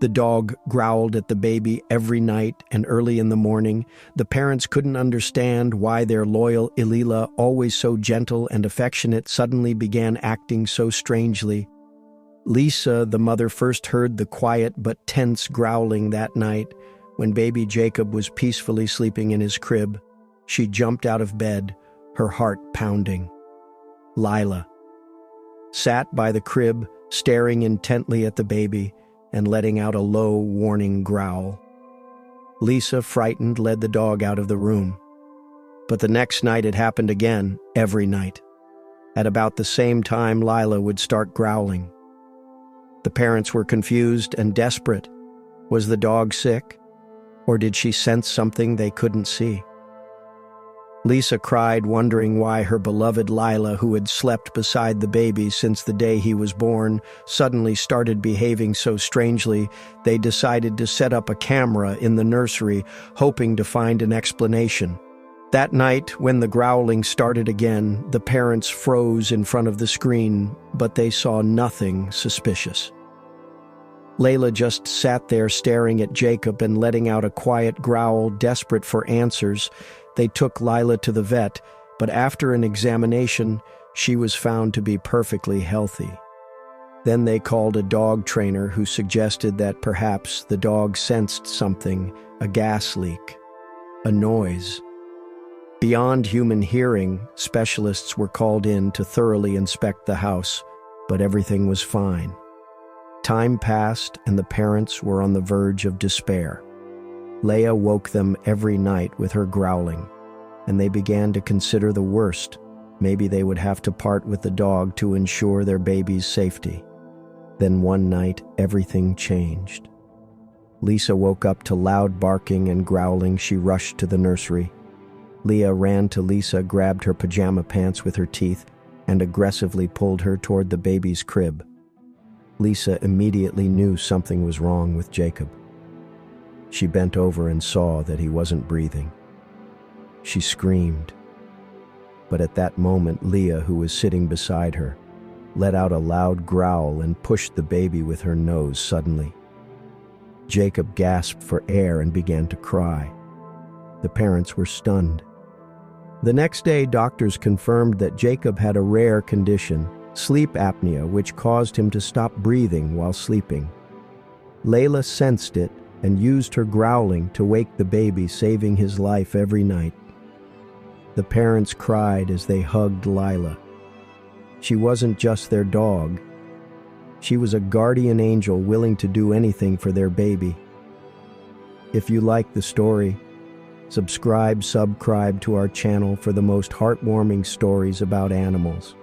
The dog growled at the baby every night and early in the morning. The parents couldn't understand why their loyal Lila, always so gentle and affectionate, suddenly began acting so strangely. Lisa, the mother, first heard the quiet but tense growling that night when baby Jacob was peacefully sleeping in his crib. She jumped out of bed, her heart pounding. Lila sat by the crib, staring intently at the baby and letting out a low, warning growl. Lisa, frightened, led the dog out of the room. But the next night it happened again, every night. At about the same time, Lila would start growling. The parents were confused and desperate. Was the dog sick? Or did she sense something they couldn't see? Lisa cried, wondering why her beloved Lila, who had slept beside the baby since the day he was born, suddenly started behaving so strangely. They decided to set up a camera in the nursery, hoping to find an explanation. That night, when the growling started again, the parents froze in front of the screen, but they saw nothing suspicious. Lila just sat there staring at Jacob and letting out a quiet growl, desperate for answers. They took Lila to the vet, but after an examination, she was found to be perfectly healthy. Then they called a dog trainer who suggested that perhaps the dog sensed something, a gas leak, a noise. Beyond human hearing, specialists were called in to thoroughly inspect the house, but everything was fine. Time passed and the parents were on the verge of despair. Leia woke them every night with her growling, and they began to consider the worst. Maybe they would have to part with the dog to ensure their baby's safety. Then one night, everything changed. Lisa woke up to loud barking and growling. She rushed to the nursery. Leah ran to Lisa, grabbed her pajama pants with her teeth, and aggressively pulled her toward the baby's crib. Lisa immediately knew something was wrong with Jacob. She bent over and saw that he wasn't breathing. She screamed. But at that moment, Leah, who was sitting beside her, let out a loud growl and pushed the baby with her nose suddenly. Jacob gasped for air and began to cry. The parents were stunned. The next day, doctors confirmed that Jacob had a rare condition, sleep apnea, which caused him to stop breathing while sleeping. Layla sensed it and used her growling to wake the baby, saving his life every night. The parents cried as they hugged Lila. She wasn't just their dog. She was a guardian angel willing to do anything for their baby. If you like the story, subscribe to our channel for the most heartwarming stories about animals.